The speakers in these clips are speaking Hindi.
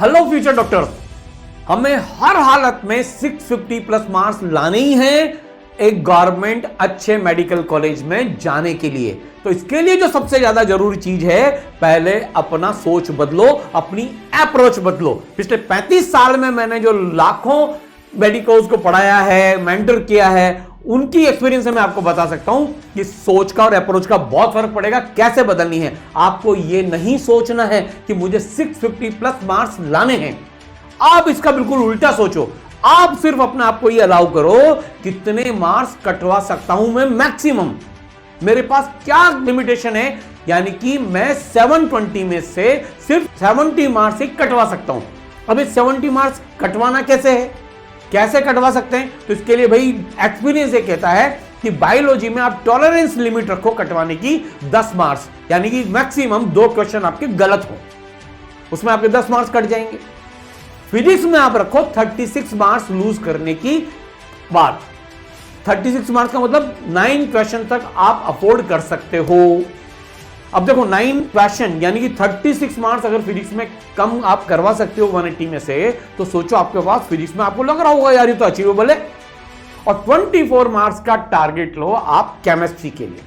हेलो फ्यूचर डॉक्टर्स, हमें हर हालत में 650 प्लस मार्क्स लाने ही हैं एक गवर्नमेंट अच्छे मेडिकल कॉलेज में जाने के लिए। तो इसके लिए जो सबसे ज्यादा जरूरी चीज है, पहले अपना सोच बदलो, अपनी अप्रोच बदलो। पिछले 35 साल में मैंने जो लाखों मेडिकल्स को पढ़ाया है, मेंटर किया है, उनकी एक्सपीरियंस से मैं आपको बता सकता हूं कि सोच का और अप्रोच का बहुत फर्क पड़ेगा। कैसे बदलनी है, आपको यह नहीं सोचना है कि मुझे 650 प्लस मार्क्स लाने हैं। आप इसका बिल्कुल उल्टा सोचो। आप सिर्फ अपने आप को यह अलाउ करो कितने मार्क्स कटवा सकता हूं मैं मैक्सिमम, मेरे पास क्या लिमिटेशन है, यानी कि मैं 720 में से सिर्फ 70 मार्क्स ही कटवा सकता हूं। अब इस 70 मार्क्स कटवाना कैसे है, कैसे कटवा सकते हैं? तो इसके लिए भाई एक्सपीरियंस ये कहता है कि बायोलॉजी में आप टॉलरेंस लिमिट रखो कटवाने की 10 मार्क्स, यानी कि मैक्सिमम 2 क्वेश्चन आपके गलत हो, उसमें आपके 10 मार्क्स कट जाएंगे। फिजिक्स में आप रखो 36 मार्क्स लूज करने की बात। 36 मार्क्स का मतलब 9 क्वेश्चन तक आप अफोर्ड कर सकते हो। अब देखो 9 क्वेश्चन यानी कि 36 मार्क्स अगर फिजिक्स में कम आप करवा सकते हो 180 में से, तो सोचो आपके पास फिजिक्स में आपको लग रहा होगा यार ये तो अचीवेबल है। और 24 मार्क्स का टारगेट लो आप केमिस्ट्री के लिए,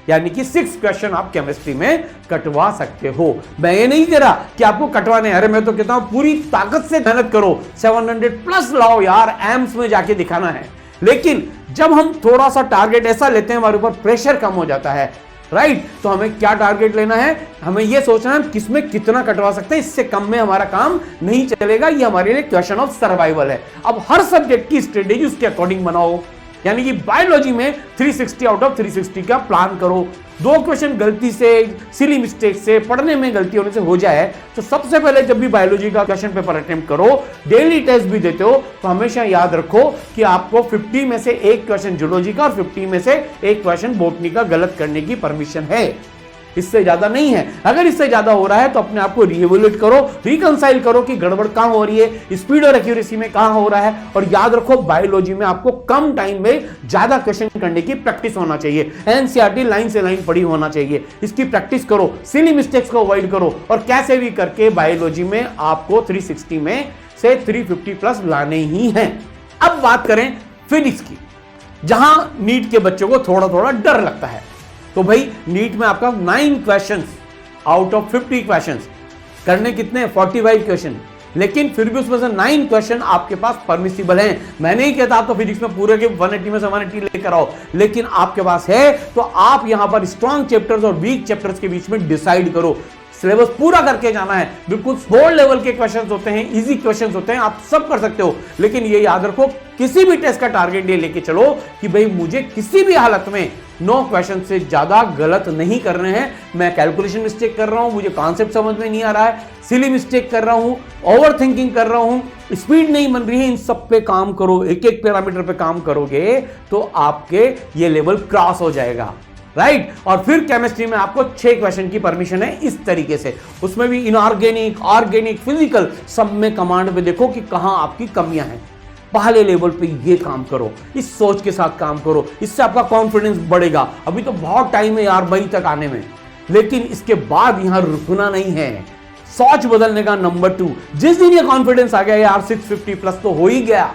यानी कि 6 क्वेश्चन आप केमिस्ट्री में कटवा सकते हो। मैं ये नहीं कह रहा कि आपको कटवाने, अरे मैं तो कहता हूं पूरी ताकत से मेहनत करो, 700 प्लस लाओ यार, एम्स में जाके दिखाना है। लेकिन जब हम थोड़ा सा टारगेट ऐसा लेते हैं, हमारे ऊपर प्रेशर कम हो जाता है, राइट? तो हमें क्या टारगेट लेना है, हमें यह सोचना है किसमें कितना कटवा सकते हैं, इससे कम में हमारा काम नहीं चलेगा। ये हमारे लिए क्वेश्चन ऑफ सर्वाइवल है। अब हर सब्जेक्ट की स्ट्रेटेजी उसके अकॉर्डिंग बनाओ, यानी कि बायोलॉजी में 360 आउट ऑफ 360 का प्लान करो। 2 क्वेश्चन गलती से, सिली मिस्टेक से, पढ़ने में गलती होने से हो जाए तो सबसे पहले जब भी बायोलॉजी का क्वेश्चन पेपर अटेम्प्ट करो, डेली टेस्ट भी देते हो, तो हमेशा याद रखो कि आपको 50 में से 1 क्वेश्चन जूलॉजी का और 50 में से 1 क्वेश्चन बॉटनी का गलत करने की परमिशन है, इससे ज्यादा नहीं है। अगर इससे ज्यादा हो रहा है तो अपने आप को रिएवल्यूएट करो, रिकंसाइल करो कि गड़बड़ कहां हो रही है, स्पीड और एक्यूरेसी में कहां हो रहा है। और याद रखो बायोलॉजी में आपको कम टाइम में ज्यादा क्वेश्चन करने की प्रैक्टिस होना चाहिए। एनसीईआरटी लाइन से लाइन पढ़ी होना चाहिए, इसकी प्रैक्टिस करो, सिली मिस्टेक्स को अवॉइड करो, और कैसे भी करके बायोलॉजी में आपको 360 में से 350 प्लस लाने ही हैं। अब बात करें फिजिक्स की, जहां नीट के बच्चों को थोड़ा थोड़ा डर लगता है। तो भाई नीट में आपका 9 क्वेश्चंस आउट ऑफ 50 क्वेश्चंस करने कितने, 45 क्वेश्चन, लेकिन फिर भी उसमें से 9 क्वेश्चन आपके पास परमिसिबल हैं। मैंने ही कहता आप तो फिजिक्स में पूरे के 180 में से 180 लेकर आओ, लेकिन आपके पास है तो आप यहां पर स्ट्रॉन्ग चैप्टर्स और वीक चैप्टर्स के बीच में डिसाइड करो। सिलेबस पूरा करके जाना है, बिल्कुल बोर्ड लेवल के क्वेश्चंस होते हैं, इजी क्वेश्चंस होते हैं, आप सब कर सकते हो। लेकिन ये याद रखो किसी भी टेस्ट का टारगेट ये लेके चलो कि भाई मुझे किसी भी हालत में 9 क्वेश्चन से ज्यादा गलत नहीं करने हैं। मैं कैलकुलेशन मिस्टेक कर रहा हूं, मुझे कॉन्सेप्ट समझ में नहीं आ रहा है, सिली मिस्टेक कर रहा हूं, ओवर थिंकिंग कर रहा हूं, स्पीड नहीं बन रही है, इन सब पे काम करो। एक एक पैरामीटर पे काम करोगे तो आपके ये लेवल क्रॉस हो जाएगा, राइट? और फिर केमिस्ट्री में आपको 6 क्वेश्चन की परमिशन है इस तरीके से, उसमें भी इनऑर्गेनिक, ऑर्गेनिक, फिजिकल, सब में कमांड पे देखो कि कहां आपकी कमियां हैं। पहले लेवल पे ये काम करो, इस सोच के साथ काम करो, इससे आपका कॉन्फिडेंस बढ़ेगा। अभी तो बहुत टाइम है यार मई तक आने में, लेकिन इसके बाद यहां रुकना नहीं है। सोच बदलने का नंबर 2, जिस दिन ये कॉन्फिडेंस आ गया यार 650 प्लस तो हो ही गया,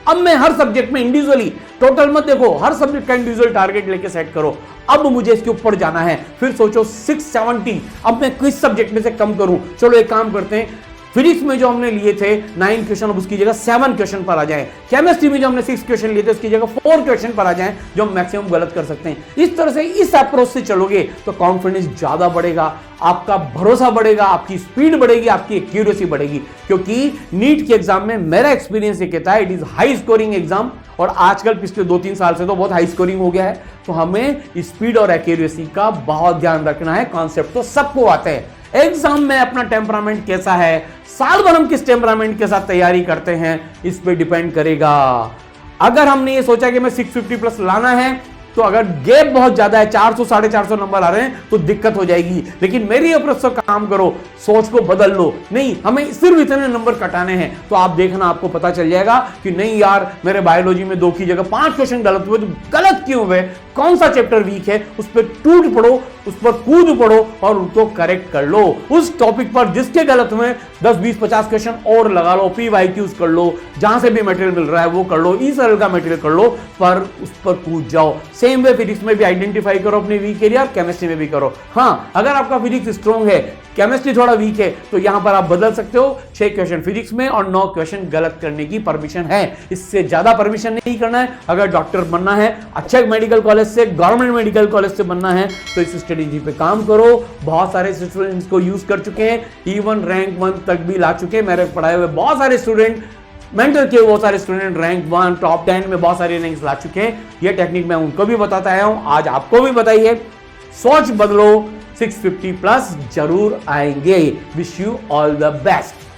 अब मैं हर सब्जेक्ट में इंडिविजुअली, टोटल मत देखो, हर सब्जेक्ट का इंडिविजुअल टारगेट लेके सेट करो। अब मुझे इसके ऊपर जाना है, फिर सोचो 670 अब मैं किस सब्जेक्ट में से कम करूं। चलो एक काम करते हैं, फिजिक्स में जो हमने लिए थे 9 क्वेश्चन, अब उसकी जगह 7 क्वेश्चन पर आ जाएं। केमिस्ट्री में जो हमने 6 क्वेश्चन लिए थे उसकी जगह 4 क्वेश्चन पर आ जाएं, जो हम मैक्सिमम गलत कर सकते हैं। इस तरह से, इस अप्रोच से चलोगे तो कॉन्फिडेंस ज्यादा बढ़ेगा, आपका भरोसा बढ़ेगा, आपकी स्पीड बढ़ेगी, आपकी एक्यूरेसी बढ़ेगी। क्योंकि नीट के एग्जाम में मेरा एक्सपीरियंस ये कहता है it is high scoring exam, और आजकल पिछले 2-3 साल से तो बहुत हाई स्कोरिंग हो गया है। तो हमें स्पीड और एक्यूरेसी का बहुत ध्यान रखना है। कॉन्सेप्ट तो सबको आते हैं, एग्जाम में अपना टेम्परामेंट कैसा है, साल भर हम किस टेम्परामेंट के साथ तैयारी करते हैं, इस पे डिपेंड करेगा। अगर हमने ये सोचा कि मैं 650 प्लस लाना है, तो अगर गैप बहुत ज्यादा है, 400 450 नंबर आ रहे हैं, तो दिक्कत हो जाएगी। लेकिन मेरी अप्रोच से काम करो, सोच को बदल लो, नहीं हमें सिर्फ इतने नंबर कटाने हैं, तो आप देखना आपको पता चल जाएगा कि नहीं यार मेरे बायोलॉजी में 2 की जगह 5 क्वेश्चन गलत हुए। तो गलत क्यों हुए, कौन सा चैप्टर वीक है उस पर टूट पड़ो, उस पर कूद पड़ो और उनको करेक्ट कर लो। उस टॉपिक पर जिसके गलत हुए 10, 20, 50 क्वेश्चन और लगा लो, PYQs कर लो, जहां से भी मटेरियल मिल रहा है वो कर लो, ई-सरल का मटेरियल कर लो, पर उस पर कूद जाओ। सेम वे फिजिक्स में भी आइडेंटिफाई करो अपने वीक एरिया, केमिस्ट्री में भी करो। हाँ, अगर आपका फिजिक्स स्ट्रॉन्ग है, केमिस्ट्री थोड़ा वीक है, तो यहां पर आप बदल सकते हो। 6 क्वेश्चन फिजिक्स में और 9 क्वेश्चन गलत करने की परमिशन है, इससे ज्यादा परमिशन नहीं करना है। अगर डॉक्टर बनना है, अच्छे मेडिकल कॉलेज से, गवर्नमेंट मेडिकल कॉलेज से बनना है, तो इस स्ट्रेटेजी पे काम करो। बहुत सारे स्टूडेंट्स को यूज कर चुके हैं, इवन रैंक 1 तक भी ला चुके हैं। मेरे पढ़ाए हुए बहुत सारे स्टूडेंट, मेंटर के बहुत सारे स्टूडेंट रैंक 1, टॉप 10 में बहुत सारे रैंक्स ला चुके हैं। ये टेक्निक मैं उनको भी बताता आया हूं, आज आपको भी बताइए। सोच बदलो, 650 प्लस जरूर आएंगे। Wish you all the best.